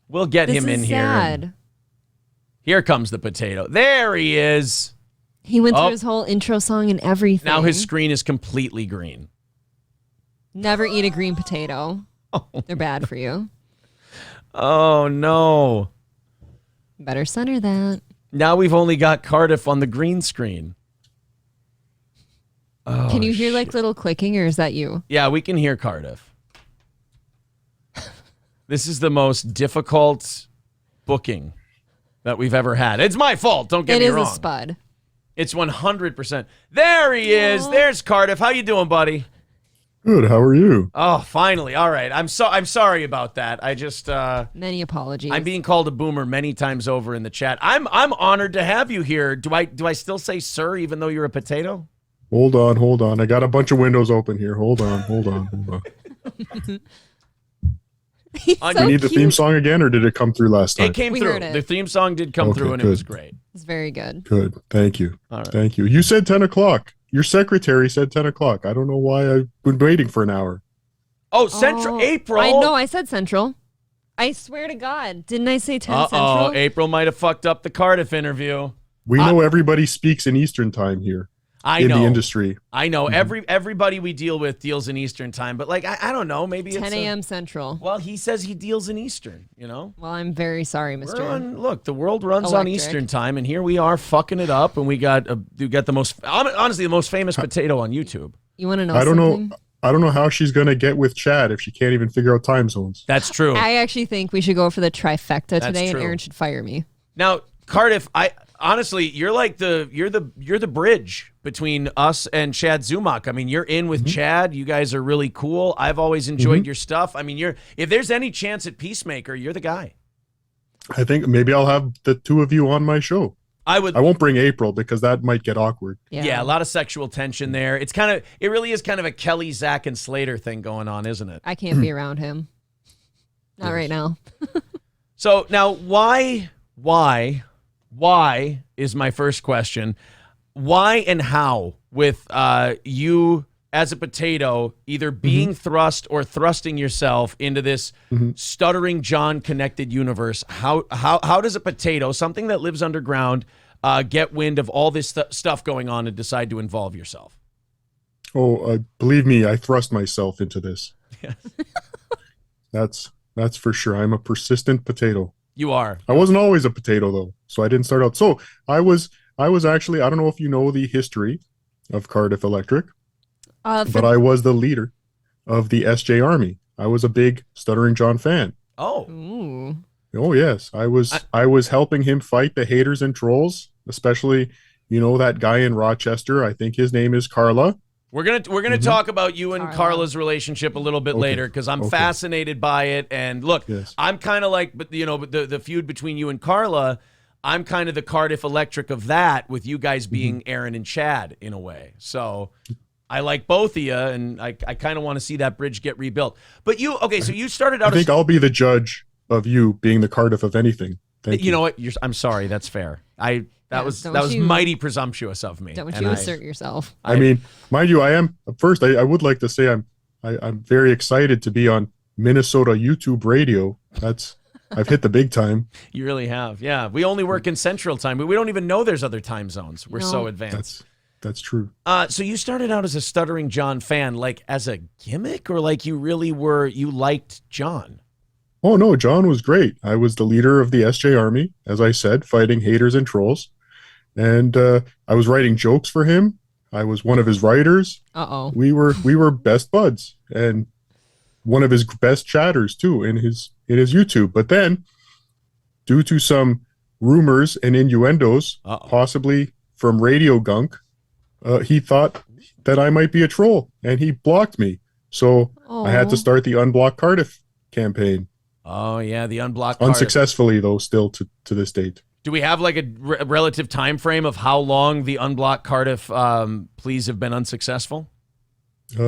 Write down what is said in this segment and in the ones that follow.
We'll get This him in is here. sad. Here comes the potato. There he is. He went through his whole intro song and everything. Now his screen is completely green. Never eat a green potato. They're bad for you. Oh, no. Better center that. Now we've only got Cardiff on the green screen. Oh, Can you hear like little clicking, or is that you? Yeah, we can hear Cardiff. This is the most difficult booking that we've ever had. It's my fault. Don't get me wrong. It is a spud. It's 100%. There he is. There's Cardiff. How you doing, buddy? Good. How are you? Oh, finally. All right. I'm sorry about that. I just many apologies. I'm being called a boomer many times over in the chat. I'm honored to have you here. Do I still say sir even though you're a potato? Hold on. I got a bunch of windows open here. Hold on. So we need the theme song again, or did it come through last time? It came We through. heard it. The theme song did come through, and good. it was great. It's very good. Good. Thank you. All right. Thank you. You said 10 o'clock. Your secretary said 10 o'clock. I don't know why I've been waiting for an hour. Oh, Central April. I know. I said Central. I swear to God. Didn't I say 10 Central? April might have fucked up the Cardiff interview. We know everybody speaks in Eastern time here. In the industry. I know. Everybody we deal with deals in Eastern time, but like I don't know, maybe 10 it's a.m. Central. Well, he says he deals in Eastern, you know? Well, I'm very sorry, Mr. Look, the world runs on Electric. Eastern time, and here we are fucking it up, and we got the most, honestly, the most famous potato on YouTube. You want to know I don't something? know. I don't know how she's going to get with Chad if she can't even figure out time zones. That's true. I actually think we should go for the trifecta today, true. and Aaron should fire me. Now, Cardiff, honestly, you're like you're the bridge between us and Chad Zumac. I mean, you're in with Chad. You guys are really cool. I've always enjoyed your stuff. I mean, if there's any chance at Peacemaker, you're the guy. I think maybe I'll have the two of you on my show. I won't bring April because that might get awkward. Yeah, a lot of sexual tension there. It really is kind of a Kelly, Zach, and Slater thing going on, isn't it? I can't be around him. Not right now. So now, why is my first question. Why and how with you as a potato either being thrust or thrusting yourself into this Stuttering John connected universe? How does a potato, something that lives underground, get wind of all this stuff going on and decide to involve yourself? Oh, believe me, I thrust myself into this. That's for sure. I'm a persistent potato. You are. I wasn't always a potato though, so I didn't start out. So I was actually, I don't know if you know the history of Cardiff Electric, but I was the leader of the SJ Army. I was a big Stuttering John fan. Oh. Ooh. Oh yes, I was helping him fight the haters and trolls, especially that guy in Rochester. I think his name is Carla. We're gonna talk about you and Carla's relationship a little bit later because I'm fascinated by it. And look, I'm kind of like, but the feud between you and Carla, I'm kind of the Cardiff Electric of that, with you guys being Aaron and Chad in a way. So I like both of you, and I kind of want to see that bridge get rebuilt. But so you started out. I think I'll be the judge of you being the Cardiff of anything. Thank you. You know what? I'm sorry. That's fair. That was mighty presumptuous of me. Don't you assert yourself? I mean, mind you, I am. First, I would like to say I'm very excited to be on Minnesota YouTube radio. I've hit the big time. You really have. Yeah, we only work in Central Time, but we don't even know there's other time zones. We're so advanced. That's true. So you started out as a Stuttering John fan, like as a gimmick, or like you really you liked John? Oh no, John was great. I was the leader of the SJ Army, as I said, fighting haters and trolls. And I was writing jokes for him. I was one of his writers. We were best buds, and one of his best chatters too in his YouTube. But then, due to some rumors and innuendos, possibly from Radio Gunk, he thought that I might be a troll, and he blocked me. So I had to start the Unblock Cardiff campaign. Oh yeah, the Unblock Cardiff. Unsuccessfully though, still to this date. Do we have like a relative time frame of how long the Unblock Cardiff pleas have been unsuccessful?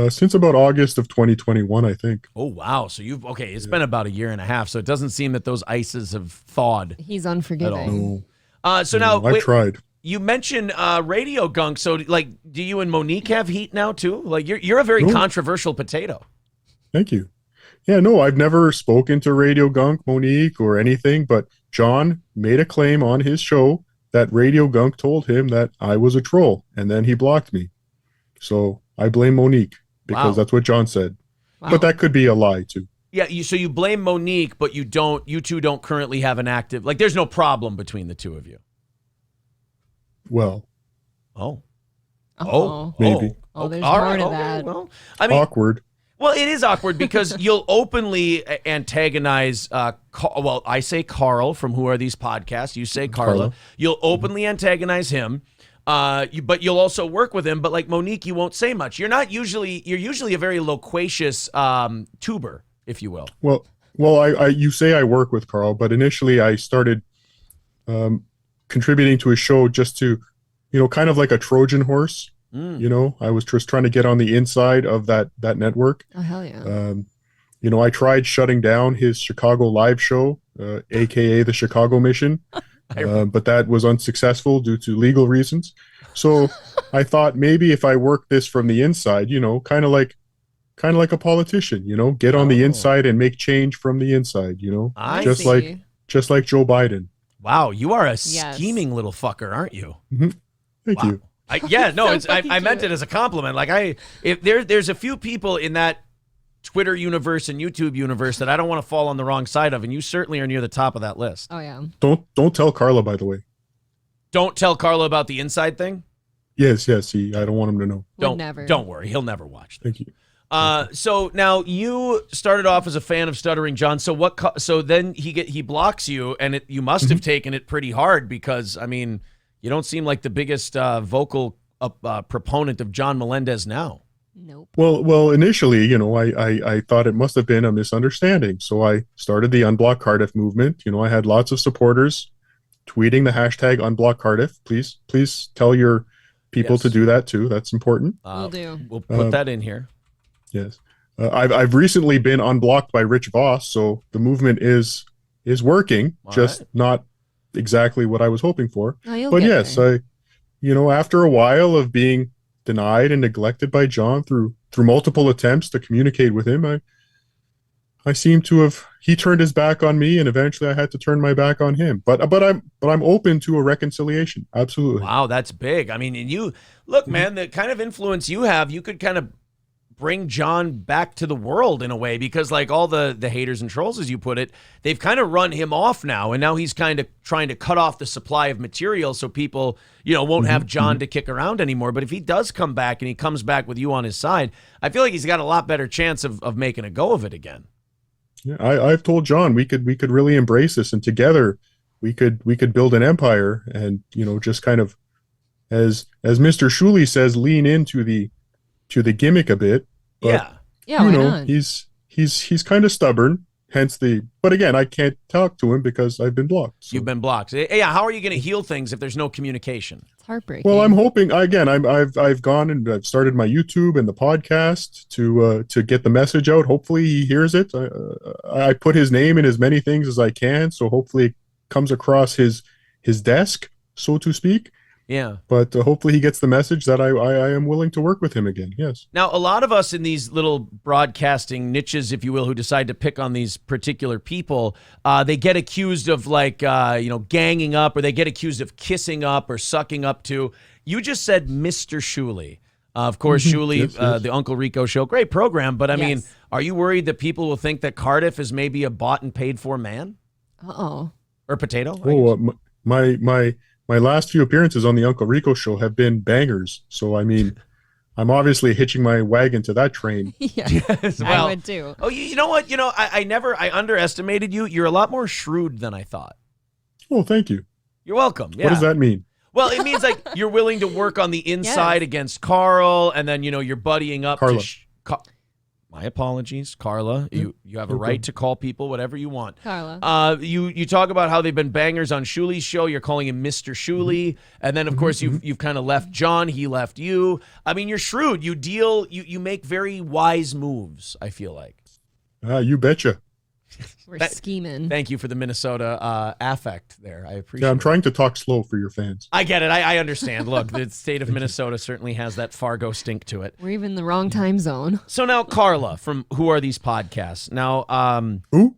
Since about August of 2021, I think. Oh wow! So it's been about a year and a half. So it doesn't seem that those ices have thawed. He's unforgiving. Now I tried. You mentioned Radio Gunk. So like, do you and Monique have heat now too? Like you're a very controversial potato. Thank you. Yeah, no, I've never spoken to Radio Gunk, Monique, or anything, but John made a claim on his show that Radio Gunk told him that I was a troll, and then he blocked me. So I blame Monique because that's what John said. Wow. But that could be a lie too. Yeah, so you blame Monique, but you two don't currently have an active, like there's no problem between the two of you. Well. Maybe. There's more to that. Well, I mean, awkward. Well, it is awkward because you'll openly antagonize, I say Karl from Who Are These Podcasts. You say Carla. You'll openly antagonize him, but you'll also work with him. But like Monique, you won't say much. You're usually a very loquacious tuber, if you will. Well, you say I work with Karl, but initially I started contributing to his show just to, kind of like a Trojan horse. I was just trying to get on the inside of that network. Oh, hell yeah. I tried shutting down his Chicago live show, aka the Chicago Mission, but that was unsuccessful due to legal reasons. So I thought maybe if I work this from the inside, kind of like a politician, get on the inside and make change from the inside, just like Joe Biden. Wow, you are a scheming little fucker, aren't you? Mm-hmm. Thank you. I meant it as a compliment. Like there's a few people in that Twitter universe and YouTube universe that I don't want to fall on the wrong side of, and you certainly are near the top of that list. Oh yeah. Don't tell Carla, by the way. Don't tell Carla about the inside thing? Yes. I don't want him to know. Don't worry. He'll never watch this. Thank you. So now you started off as a fan of Stuttering John. So then he blocks you, and you must have taken it pretty hard because I mean, you don't seem like the biggest vocal proponent of John Melendez now. Nope. Well, initially, I thought it must have been a misunderstanding. So I started the Unblock Cardiff movement. I had lots of supporters tweeting the hashtag Unblock Cardiff. Please tell your people to do that too. That's important. We'll do. We'll put that in here. Yes. I've recently been unblocked by Rich Voss, so the movement is working, not exactly what I was hoping for. But yes, there. After a while of being denied and neglected by John through multiple attempts to communicate with him, I seem to have he turned his back on me, and eventually I had to turn my back on him. But I'm open to a reconciliation. Absolutely. Wow, that's big. I mean, and you look, man, the kind of influence you have, you could kind of bring John back to the world in a way, because like all the haters and trolls, as you put it, they've kind of run him off now, and now he's kind of trying to cut off the supply of material so people, won't have John to kick around anymore. But if he does come back and he comes back with you on his side, I feel like he's got a lot better chance of making a go of it again. Yeah, I've told John we could really embrace this, and together we could build an empire, and just kind of as Mr. Shuley says, lean into the gimmick a bit. But, why not? He's kind of stubborn, but again, I can't talk to him because I've been blocked. So. You've been blocked. Yeah, how are you going to heal things if there's no communication? It's heartbreaking. Well, I'm hoping I've gone and I've started my YouTube and the podcast to get the message out. Hopefully he hears it. I put his name in as many things as I can, so hopefully it comes across his desk, so to speak. Yeah. But hopefully he gets the message that I am willing to work with him again. Yes. Now, a lot of us in these little broadcasting niches, if you will, who decide to pick on these particular people, they get accused of ganging up, or they get accused of kissing up or sucking up to. You just said Mr. Shuley. Of course, Shuley, yes. The Uncle Rico Show, great program. But I mean, are you worried that people will think that Cardiff is maybe a bought and paid for man? Uh-oh. Or potato? Oh, my last few appearances on the Uncle Rico Show have been bangers. So, I mean, I'm obviously hitching my wagon to that train. Yes, I would too. Oh, you know what? I underestimated you. You're a lot more shrewd than I thought. Oh, thank you. You're welcome. Yeah. What does that mean? Well, it means like you're willing to work on the inside against Karl, and then, you're buddying up Carla. My apologies, Carla. You have a right to call people whatever you want. Carla. You talk about how they've been bangers on Shuley's show. You're calling him Mr. Shuley, and then of course you've kind of left John. He left you. I mean, you're shrewd. You make very wise moves, I feel like. You betcha. We're scheming. Thank you for the Minnesota affect there. I appreciate it. Yeah, I'm trying to talk slow for your fans. I get it. I understand. Look, the state of Minnesota certainly has that Fargo stink to it. We're even in the wrong time zone. So now, Carla, from Who Are These Podcasts? Now, who?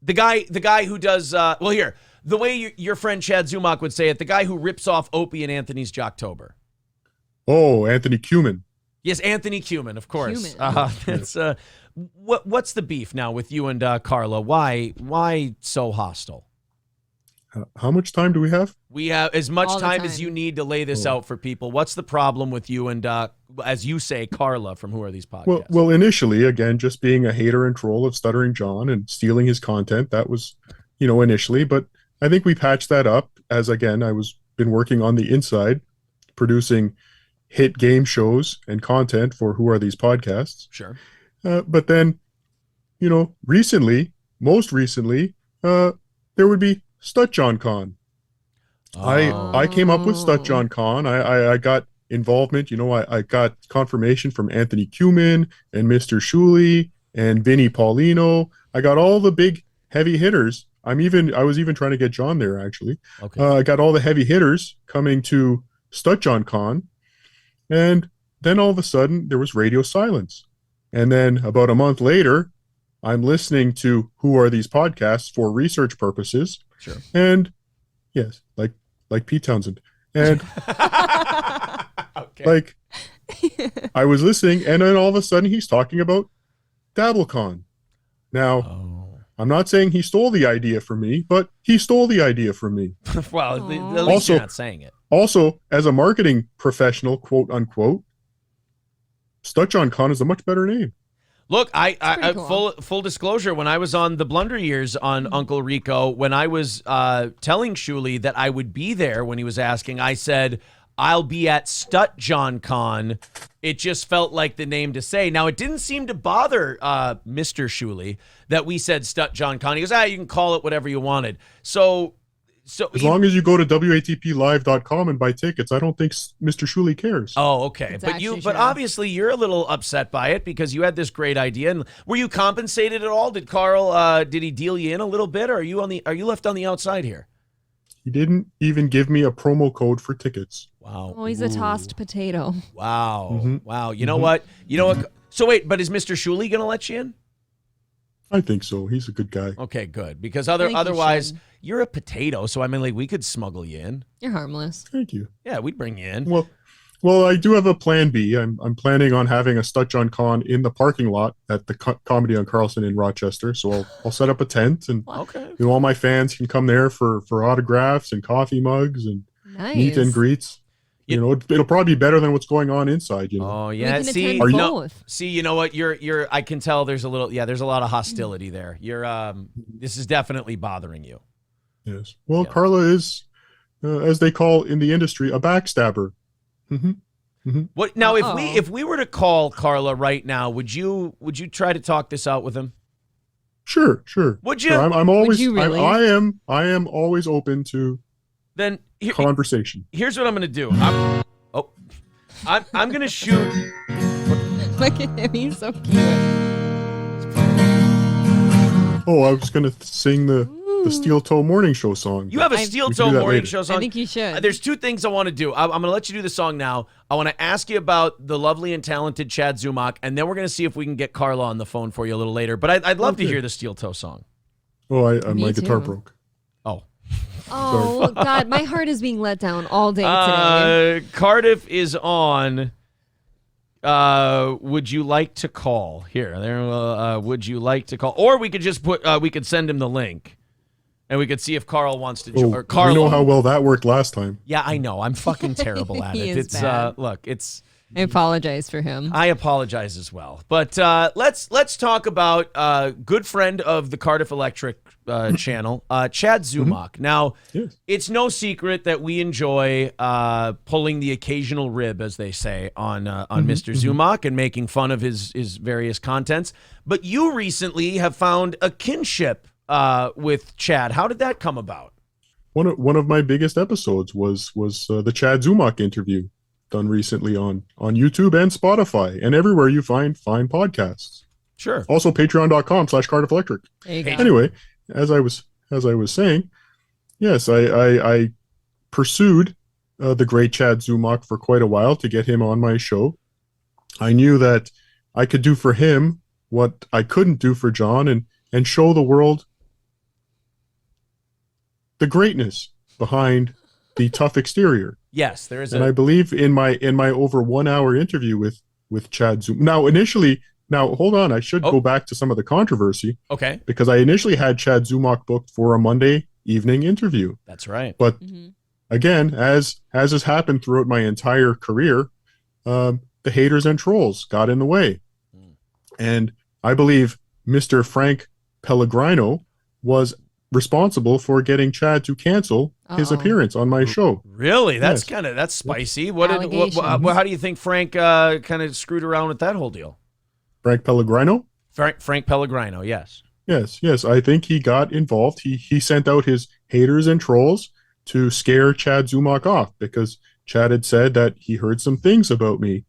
The guy who does, well, here, the way your friend Chad Zumac would say it, the guy who rips off Opie and Anthony's Jocktober. Oh, Anthony Cumin. Yes, Anthony Cumin, of course. That's what's the beef now with you and Carla? Why so hostile? How much time do we have? We have as much time as you need to lay this out for people. What's the problem with you and, as you say, Carla from Who Are These Podcasts? Well, initially, again, just being a hater and troll of Stuttering John and stealing his content. That was, initially. But I think we patched that up as, again, been working on the inside, producing hit game shows and content for Who Are These Podcasts. Sure. But then, most recently, there would be Stut John Con. I came up with Stut John Con. I got involvement. I got confirmation from Anthony Cumin and Mr. Shuley and Vinny Paulino. I got all the big heavy hitters. I was even trying to get John there, actually. Okay. I got all the heavy hitters coming to Stut John Con. And then all of a sudden, there was radio silence. And then about a month later, I'm listening to Who Are These Podcasts for research purposes. Sure. And yes, like Pete Townsend. And okay. I was listening, and then all of a sudden he's talking about DabbleCon. Now, I'm not saying he stole the idea from me, but he stole the idea from me. Well, at least you're not saying it. Also, as a marketing professional, quote unquote, Stut John Con is a much better name. Look, I cool. full disclosure, when I was on the Blunder Years on Uncle Rico, when I was telling Shuley that I would be there when he was asking, I said, I'll be at Stut John Con. It just felt like the name to say. Now, it didn't seem to bother Mr. Shuley that we said Stut John Con. He goes, you can call it whatever you wanted. So as long as you go to WATPlive.com and buy tickets, I don't think Mr. Shuley cares. Oh, okay. But obviously you're a little upset by it because you had this great idea. And were you compensated at all? Did Karl did he deal you in a little bit, or are you left on the outside here? He didn't even give me a promo code for tickets. Wow. Oh, he's a tossed potato. Wow. Mm-hmm. Wow. You know what? So wait, but is Mr. Shuley going to let you in? I think so. He's a good guy. Okay, good. Because otherwise, you're a potato. So, we could smuggle you in. You're harmless. Thank you. Yeah, we'd bring you in. Well, I do have a plan B. I'm planning on having a Stut John Con in the parking lot at the Comedy on Carlson in Rochester. So I'll set up a tent, and all my fans can come there for autographs and coffee mugs and meet and greets. It'll probably be better than what's going on inside. Oh yeah. See, you know what? You're. I can tell there's a lot of hostility there. This is definitely bothering you. Yes. Well, yeah. Carla is, as they call in the industry, a backstabber. Mm-hmm. Mm-hmm. What now? If we were to call Carla right now, would you try to talk this out with him? Sure. Would you? Sure, I'm always. Would you really? I am always open to. Then conversation. Here's what I'm going to do. I'm going to shoot. Look at him. He's so cute. Oh, I was going to sing the Steel Toe Morning Show song. You have a Steel Toe Morning Show song? I think you should. There's two things I want to do. I'm going to let you do the song now. I want to ask you about the lovely and talented Chad Zumac, and then we're going to see if we can get Carla on the phone for you a little later. But I'd love to hear the Steel Toe song. Oh, my guitar broke. Oh, God, my heart is being let down all day today. Cardiff is on. Would you like to call? Would you like to call? Or we could just we could send him the link, and we could see if Karl wants to join. We know how well that worked last time. Yeah, I know. I'm fucking terrible at it. It's bad. I apologize for him. I apologize as well. But let's talk about good friend of the Cardiff Electric channel, Chad Zumac. Mm-hmm. Now, It's no secret that we enjoy pulling the occasional rib, as they say, on Mr. Zumac and making fun of his various contents. But you recently have found a kinship with Chad. How did that come about? One of my biggest episodes was the Chad Zumac interview done recently on YouTube and Spotify and everywhere you find fine podcasts. Sure. Also, patreon.com/Cardiff Electric. Anyway, as I was saying, yes, I pursued the great Chad Zumac for quite a while to get him on my show. I knew that I could do for him what I couldn't do for John, and show the world the greatness behind the tough exterior. Yes, there is. And I believe in my over 1 hour interview with Chad Zumac. Now hold on, I should go back to some of the controversy. Okay. Because I initially had Chad Zumac booked for a Monday evening interview. That's right. But again, as has happened throughout my entire career, the haters and trolls got in the way. And I believe Mr. Frank Pellegrino was responsible for getting Chad to cancel his appearance on my show. Really? That's that's spicy. How do you think Frank kind of screwed around with that whole deal? Frank Pellegrino? Frank Pellegrino, yes. Yes. I think he got involved. He sent out his haters and trolls to scare Chad Zumac off because Chad had said that he heard some things about me.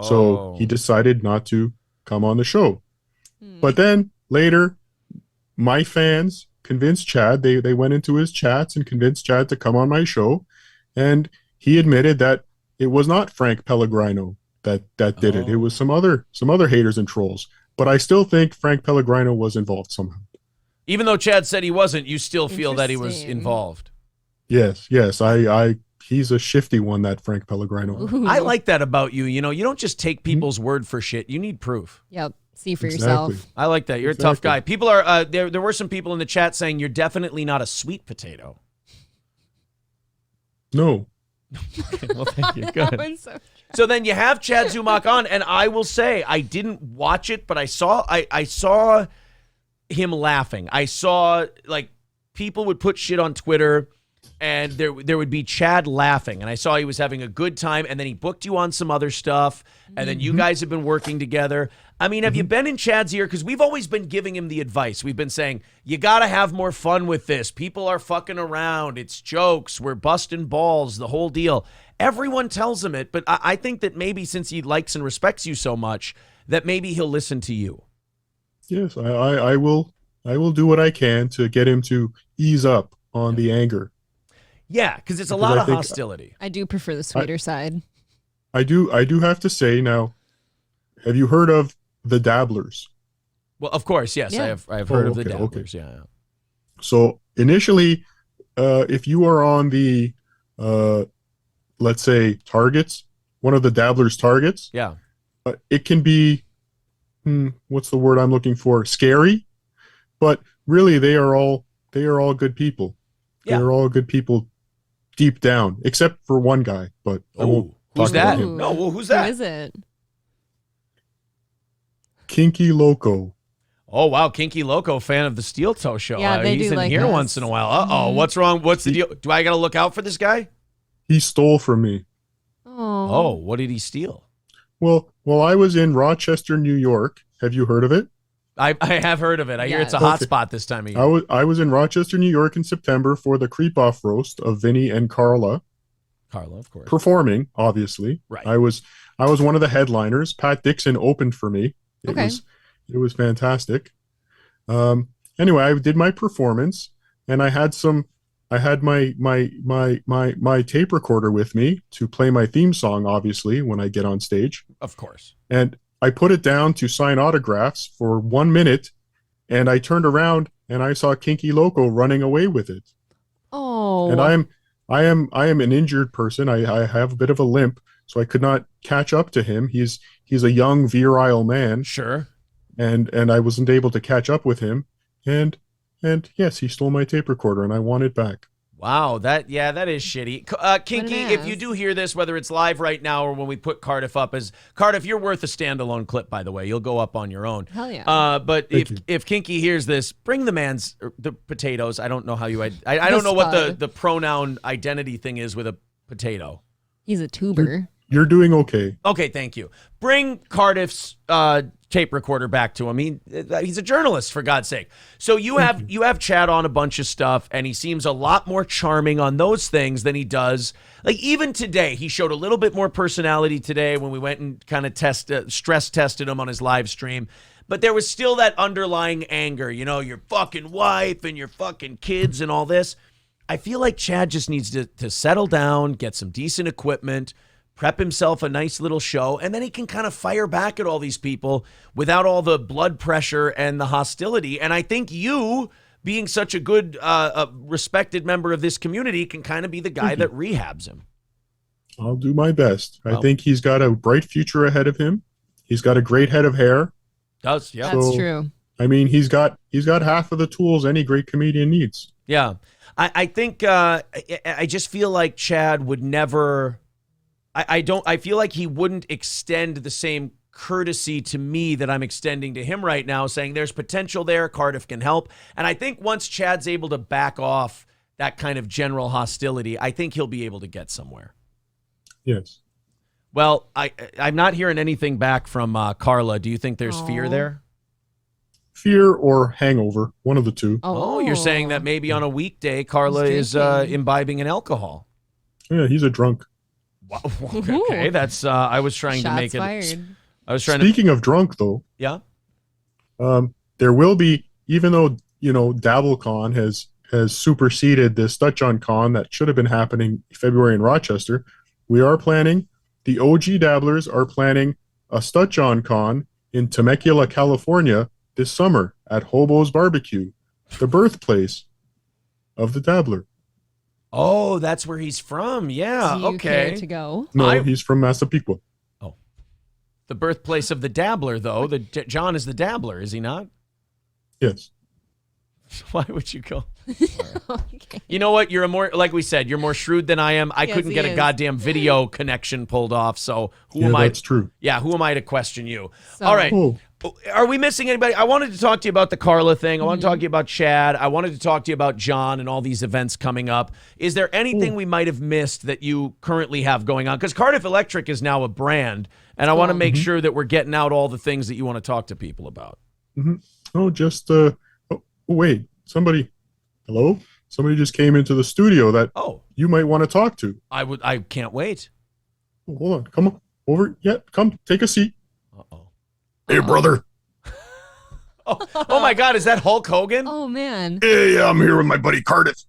So he decided not to come on the show. But then later, my fans convinced Chad. They went into his chats and convinced Chad to come on my show. And he admitted that it was not Frank Pellegrino that did it. It was some other haters and trolls. But I still think Frank Pellegrino was involved somehow. Even though Chad said he wasn't, you still feel that he was involved. Yes. He's a shifty one, that Frank Pellegrino. Ooh. I like that about you. You know, you don't just take people's word for shit. You need proof. Yep. See for yourself. I like that. You're a tough guy. People are there were some people in the chat saying you're definitely not a sweet potato. No. Okay, well, thank you. Good. So then you have Chad Zumac on, and I will say I didn't watch it, but I saw him laughing. I saw like people would put shit on Twitter, and there would be Chad laughing, and I saw he was having a good time, and then he booked you on some other stuff, and then you guys have been working together. I mean, have you been in Chad's ear? Because we've always been giving him the advice. We've been saying, you got to have more fun with this. People are fucking around. It's jokes. We're busting balls, the whole deal. Everyone tells him it, but I think that maybe since he likes and respects you so much, that maybe he'll listen to you. Yes, I will do what I can to get him to ease up on the anger. Yeah, because it's a lot of hostility. I do prefer the sweeter side. I do have to say now, have you heard of the Dabblers? Well, of course, yes. Yeah. I've heard of the Dabblers, yeah. So initially, if you are on the, let's say, targets, one of the Dabblers targets, it can be, what's the word I'm looking for? Scary, but really they are all good people. Yeah. They're all good people deep down, except for one guy, but I won't talk about him. No, well, who's that? Who is it? Kinky Loco. Oh, wow. Kinky Loco, fan of the Steel Toe Show. Yeah, he's in here once in a while. Uh-oh. What's wrong? What's the deal? Do I got to look out for this guy? He stole from me. Oh, what did he steal? Well, I was in Rochester, New York. Have you heard of it? I have heard of it. I hear it's a hot spot this time of year. I was in Rochester, New York in September for the Creep-Off roast of Vinny and Carla. Carla, of course. Performing, obviously. Right. I was one of the headliners. Pat Dixon opened for me. It was fantastic. Anyway, I did my performance, and I had my tape recorder with me to play my theme song, obviously, when I get on stage. Of course. And I put it down to sign autographs for 1 minute, and I turned around and I saw Kinky Loco running away with it. Oh. And I am an injured person. I have a bit of a limp, so I could not catch up to him. He's a young, virile man. Sure. And I wasn't able to catch up with him. And yes, he stole my tape recorder, and I want it back. Wow, that is shitty. Kinky, if you do hear this, whether it's live right now or when we put Cardiff up, Cardiff, you're worth a standalone clip, by the way. You'll go up on your own. Hell yeah. But if Kinky hears this, bring the potatoes. I don't know how you I don't know what the pronoun identity thing is with a potato. He's a tuber. You're doing okay. Okay, thank you. Bring Cardiff's tape recorder back to him. He's a journalist, for God's sake. So you have Chad on a bunch of stuff, and he seems a lot more charming on those things than he does. Like even today, he showed a little bit more personality today when we went and kind of stress tested him on his live stream. but there was still that underlying anger, your fucking wife and your fucking kids and all this. I feel like Chad just needs to settle down, get some decent equipment, prep himself a nice little show, and then he can kind of fire back at all these people without all the blood pressure and the hostility. And I think you, being such a good, respected member of this community, can kind of be the guy that rehabs him. I'll do my best. I think he's got a bright future ahead of him. He's got a great head of hair. Does, yeah. That's true. I mean, he's got half of the tools any great comedian needs. Yeah. I think I just feel like Chad would never... I feel like he wouldn't extend the same courtesy to me that I'm extending to him right now, saying there's potential there, Cardiff can help. And I think once Chad's able to back off that kind of general hostility, I think he'll be able to get somewhere. Yes. Well, I'm not hearing anything back from Carla. Do you think there's fear there? Fear or hangover, one of the two. Oh, you're saying that maybe on a weekday, Carla is imbibing in alcohol. Yeah, he's a drunk. Wow. Okay, that's. I was trying to make it. Fired. I was trying. Speaking of drunk, though. Yeah. There will be, even though DabbleCon has superseded the Stuttering John that should have been happening February in Rochester. We are planning. The OG Dabblers are planning a Stuttering Con in Temecula, California, this summer at Hobo's Barbecue, the birthplace of the Dabbler. Oh, that's where he's from. Yeah. Do you care to go? No, he's from Massapequa. Oh, the birthplace of the Dabbler, though. John is the Dabbler, is he not? Yes. Why would you go? Okay. You know what? You're like we said, you're more shrewd than I am. I couldn't get a goddamn video connection pulled off. So who am I? That's true. Yeah, who am I to question you? So, all right. Oh. Are we missing anybody? I wanted to talk to you about the Carla thing. I want to talk to you about Chad. I wanted to talk to you about John and all these events coming up. Is there anything we might have missed that you currently have going on? Because Cardiff Electric is now a brand, and I want to make sure that we're getting out all the things that you want to talk to people about. Oh, just wait. Hello? Somebody just came into the studio that you might want to talk to. I can't wait. Oh, hold on. Come on. Over. Yeah, come. Take a seat. Uh-oh. Hey, brother. Oh my God, is that Hulk Hogan? Oh, man. Hey, I'm here with my buddy Cardiff.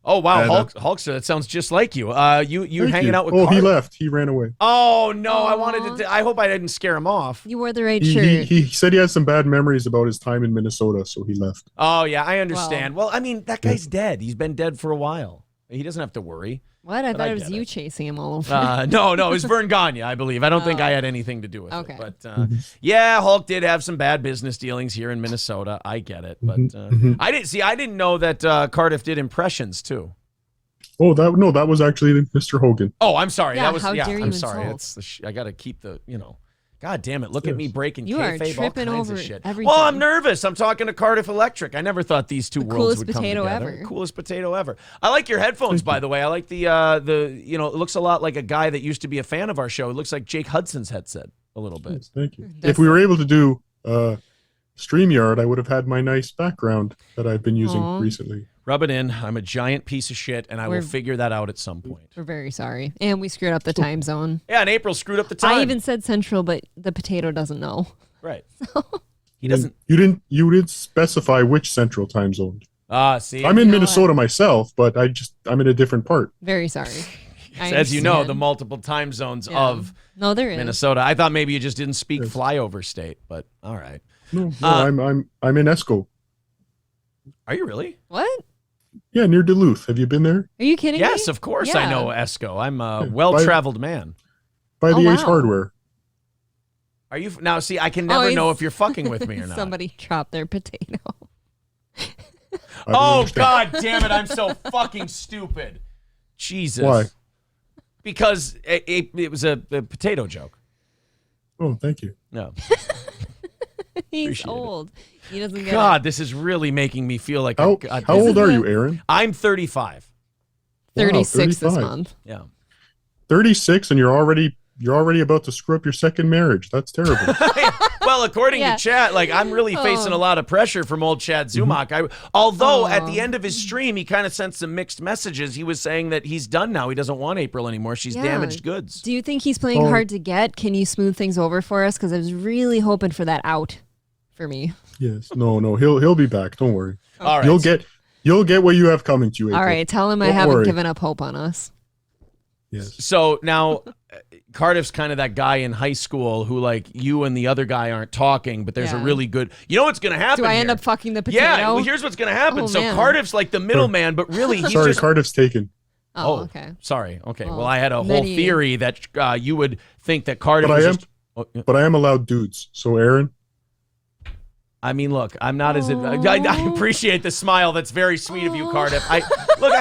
Oh, wow, Hulkster, that sounds just like you. You hanging out with Cardiff? He left. He ran away. Oh, no, I wanted to... I hope I didn't scare him off. You wore the right shirt. He said he has some bad memories about his time in Minnesota, so he left. Oh, yeah, I understand. Well, I mean, that guy's dead. He's been dead for a while. He doesn't have to worry. What? I thought it was you chasing him all over. No, it was Vern Gagne, I believe. I don't think I had anything to do with it. But yeah, Hulk did have some bad business dealings here in Minnesota. I get it. But I didn't know that Cardiff did impressions too. Oh, that was actually Mr. Hogan. Oh, I'm sorry. Yeah, I'm sorry. I got to keep the, God damn it. Look at me breaking kayfabe, all kinds of shit. Everything. Well, I'm nervous. I'm talking to Cardiff Electric. I never thought these two worlds would come together. Coolest potato ever. Coolest potato ever. I like your headphones, by the way. I like the it looks a lot like a guy that used to be a fan of our show. It looks like Jake Hudson's headset a little bit. Yes, thank you. If we were able to do StreamYard, I would have had my nice background that I've been using recently. Rub it in. I'm a giant piece of shit, and I will figure that out at some point. We're very sorry. And we screwed up the time zone. Yeah, and April screwed up the time. I even said Central, but the potato doesn't know. Right. So. He doesn't. You didn't specify which Central time zone. See. I'm in Minnesota myself, but I'm in a different part. Very sorry. As you know, the multiple time zones of Minnesota. I thought maybe you just didn't speak flyover state, but all right. No, I'm in Esco. Are you really? What? Yeah, near Duluth. Have you been there? Are you kidding me? Yes, of course I know Esco. I'm a well-traveled man. By the Ace Hardware. Are you now? See, I can never know if you're fucking with me or not. Somebody chopped their potato. Oh God damn it! I'm so fucking stupid. Jesus. Why? Because it was a potato joke. Oh, thank you. No. He's old. He doesn't get God, this is really making me feel like how old are you, Aaron? I'm 35. 36 this month. Yeah. 36 and you're already about to screw up your second marriage. That's terrible. Well, according to Chad, I'm really facing a lot of pressure from old Chad Zumac. Although at the end of his stream, he kind of sent some mixed messages. He was saying that he's done now. He doesn't want April anymore. She's damaged goods. Do you think he's playing hard to get? Can you smooth things over for us? Because I was really hoping for that out for me. Yes. No. He'll be back. Don't worry. All right. You'll get what you have coming to you, April. All right. Tell him I haven't given up hope on us. Yes. So now Cardiff's kind of that guy in high school who, like, you and the other guy aren't talking, but there's a really good, you know what's going to happen Do I end here? up fucking the potato? Yeah, well, here's what's going to happen. So man. Cardiff's like the middleman, but really he's Sorry, just... Cardiff's taken. Oh, okay. Sorry. Okay. Oh, well, I had a whole theory that you would think that Cardiff But I am allowed dudes. So, Aaron? I mean, look, I'm not as... I appreciate the smile. That's very sweet of you, Cardiff. I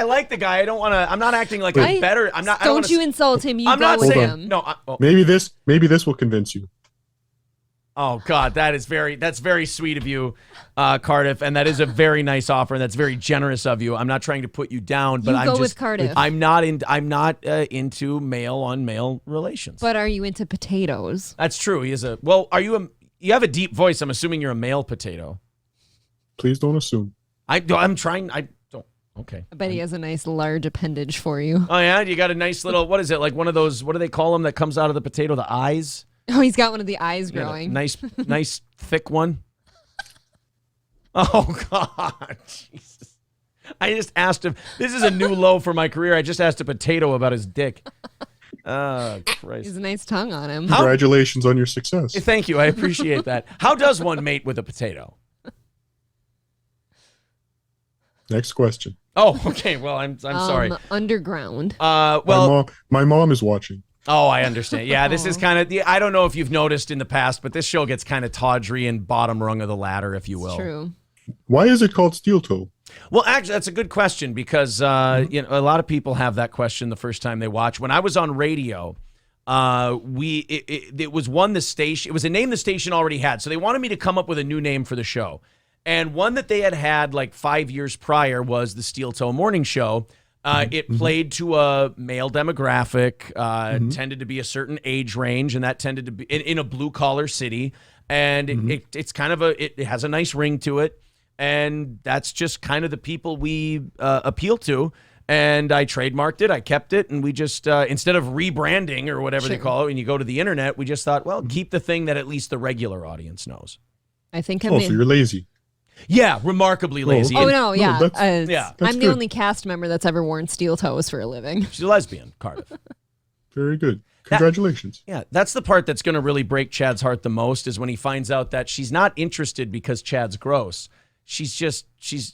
like the guy. I don't want to... I'm not acting like I'm better. I'm not... Don't you insult him. I'm not with saying... him. No. Maybe this will convince you. Oh, God, that's very sweet of you, Cardiff, and that is a very nice offer, and that's very generous of you. I'm not trying to put you down, but I'm with Cardiff. I'm not into male-on-male relations. But are you into potatoes? That's true. He is a... Well, you have a deep voice. I'm assuming you're a male potato. Please don't assume. I'm trying... I don't... Okay. I bet he has a nice large appendage for you. Oh, yeah? You got a nice little... What is it? Like one of those... What do they call them that comes out of the potato? The eyes? Oh, he's got one of the eyes growing. Nice, thick one. Oh, God. Jesus. I just asked him. This is a new low for my career. I just asked a potato about his dick. Oh, Christ. He's a nice tongue on him. Congratulations on your success. Thank you. I appreciate that. How does one mate with a potato? Next question. Oh, okay. Well, I'm sorry. Underground. Well, my mom is watching. Oh, I understand. Yeah, this is kind of, I don't know if you've noticed in the past, but this show gets kind of tawdry and bottom rung of the ladder, if you will. It's true. Why is it called Steel Toe? Well, actually, that's a good question because a lot of people have that question the first time they watch. When I was on radio, it was one the station. It was a name the station already had, so they wanted me to come up with a new name for the show. And one that they had like 5 years prior was the Steel Toe Morning Show. It played to a male demographic, tended to be a certain age range, and that tended to be in a blue collar city. And it's kind of it has a nice ring to it. And that's just kind of the people we appeal to. And I trademarked it. I kept it. And we just, instead of rebranding or whatever they call it, when you go to the internet, we just thought, well, keep the thing that at least the regular audience knows. I think so you're lazy. Yeah, remarkably lazy. Oh, no, yeah. I'm the only cast member that's ever worn steel toes for a living. She's a lesbian, Cardiff. Very good. Congratulations. That's the part that's going to really break Chad's heart the most is when he finds out that she's not interested because Chad's gross. She's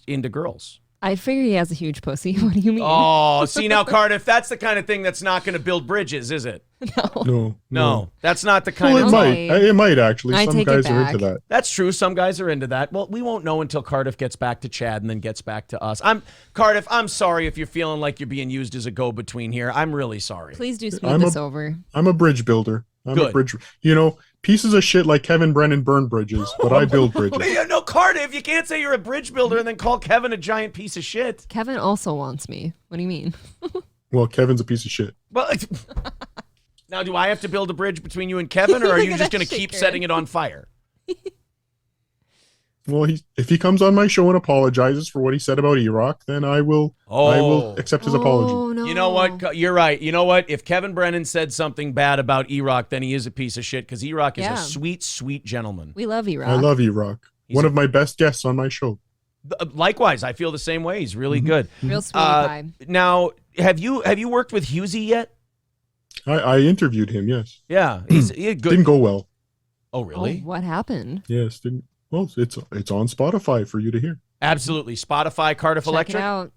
into girls. I figure he has a huge pussy. What do you mean? Oh, see now, Cardiff, that's the kind of thing that's not going to build bridges, is it? No. That's not the kind of... It might actually. Some guys are into that. That's true. Some guys are into that. Well, we won't know until Cardiff gets back to Chad and then gets back to us. Cardiff, I'm sorry if you're feeling like you're being used as a go-between here. I'm really sorry. Please do smooth this over. I'm a bridge builder. A bridge. Pieces of shit like Kevin Brennan burn bridges, but I build bridges. No, Cardiff, you can't say you're a bridge builder and then call Kevin a giant piece of shit. Kevin also wants me. What do you mean? Well, Kevin's a piece of shit. Well, now, do I have to build a bridge between you and Kevin, or are you just going to keep setting it on fire? Well, if he comes on my show and apologizes for what he said about Iraq, then I will accept his apology. No. You know what? You're right. You know what? If Kevin Brennan said something bad about Iraq, then he is a piece of shit because Iraq is a sweet, sweet gentleman. We love Iraq. I love Iraq. One of my best guests on my show. Likewise, I feel the same way. He's really good. Real sweet vibe. Now, have you worked with Husey yet? I interviewed him. Yes. Yeah, he's good. Didn't go well. Oh, really? Oh, what happened? Yes, didn't. Well, it's on Spotify for you to hear. Absolutely. Spotify, Cardiff Electric. Check it out.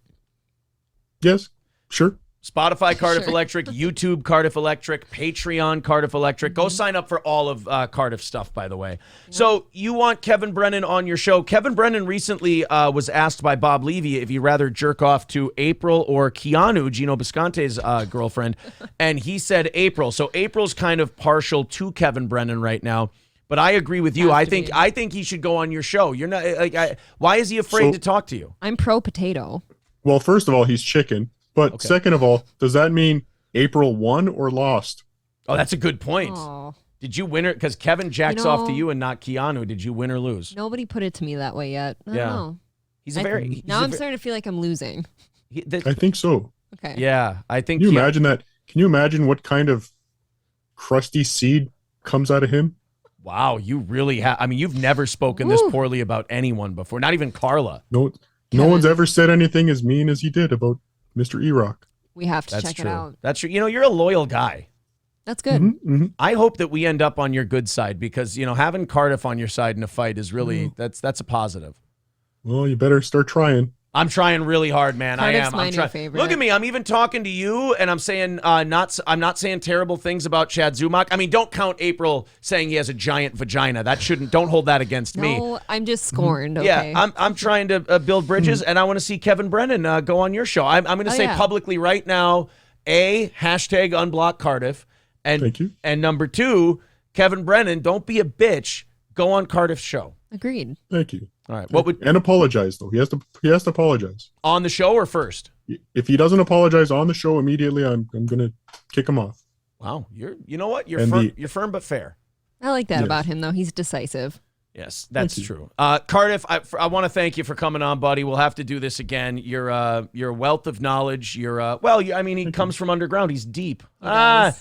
Yes, sure. Spotify, Cardiff Electric, YouTube, Cardiff Electric, Patreon, Cardiff Electric. Go sign up for all of Cardiff stuff, by the way. Yeah. So you want Kevin Brennan on your show. Kevin Brennan recently was asked by Bob Levy if he'd rather jerk off to April or Keanu, Gino Bisconte's girlfriend, and he said April. So April's kind of partial to Kevin Brennan right now. But I agree with you. I think he should go on your show. You're not why is he afraid to talk to you? I'm pro potato. Well, first of all, he's chicken. But second of all, does that mean April won or lost? Oh, that's a good point. Aww. Did you win or because Kevin jacks off to you and not Keanu? Did you win or lose? Nobody put it to me that way yet. I don't know. I'm starting to feel like I'm losing. I think so. Okay. Yeah, I think. Can you imagine that? Can you imagine what kind of crusty seed comes out of him? Wow, you really have. I mean, you've never spoken this poorly about anyone before, not even Carla. No one's ever said anything as mean as he did about Mr. E-Rock. We have to check it out. That's true. You know, you're a loyal guy. That's good. I hope that we end up on your good side because, you know, having Cardiff on your side in a fight is really, that's a positive. Well, you better start trying. I'm trying really hard, man. Cardiff's I am. my new favorite. Look at me. I'm even talking to you, and I'm saying I'm not saying terrible things about Chad Zumac. I mean, don't count April saying he has a giant vagina. Don't hold that against me. No, I'm just scorned. Okay. Yeah, I'm trying to build bridges, and I want to see Kevin Brennan go on your show. I'm going to say publicly right now, hashtag unblock Cardiff, and thank you. And number 2, Kevin Brennan, don't be a bitch. Go on Cardiff's show. Agreed. Thank you. All right. And apologize though. He has to apologize on the show or first. If he doesn't apologize on the show immediately, I'm gonna kick him off. Wow. You know what? You're firm but fair. I like that about him though. He's decisive. Yes, that's true. Cardiff, I want to thank you for coming on, buddy. We'll have to do this again. You're a wealth of knowledge. He comes from underground. He's deep. I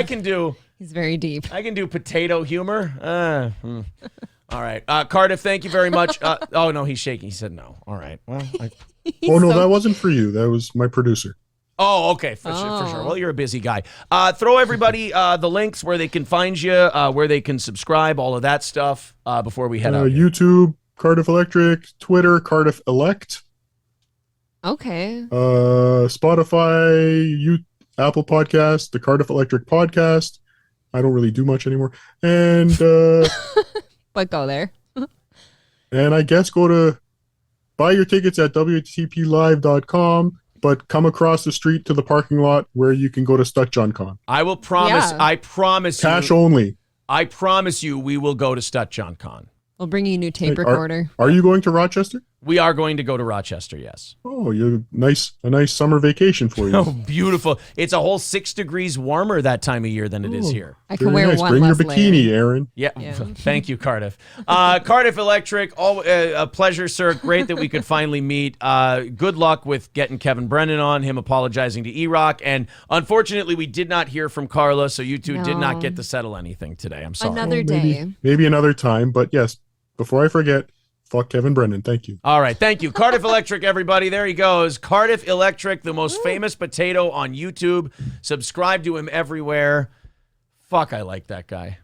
can do. He's very deep. I can do potato humor. All right. Cardiff, thank you very much. Oh, no, he's shaking. He said no. All right. Well, that wasn't for you. That was my producer. Oh, okay. For sure. Well, you're a busy guy. Throw everybody the links where they can find you, where they can subscribe, all of that stuff before we head out. YouTube, Cardiff Electric, Twitter, Cardiff Elect. Okay. Spotify, Apple Podcast, the Cardiff Electric Podcast. I don't really do much anymore. And but go there. And I guess go to buy your tickets at WATPlive.com, but come across the street to the parking lot where you can go to Stuttering John Con. I will promise. Yeah. I promise Cash only. I promise you we will go to Stuttering John Con. We'll bring you a new tape recorder. Are you going to Rochester? We are going to go to Rochester, yes. Oh, a nice summer vacation for you. Oh, beautiful. It's a whole 6 degrees warmer that time of year than it is here. I can wear one Bring less your bikini, layer. Aaron. Yeah. Thank you, Cardiff. Cardiff Electric, a pleasure, sir. Great that we could finally meet. Good luck with getting Kevin Brennan on, him apologizing to E-Rock. And unfortunately, we did not hear from Carla, so you two did not get to settle anything today. I'm sorry. Another day. Maybe another time, but yes, before I forget, fuck Kevin Brennan. Thank you. All right. Thank you. Cardiff Electric, everybody. There he goes. Cardiff Electric, the most famous potato on YouTube. Subscribe to him everywhere. Fuck, I like that guy.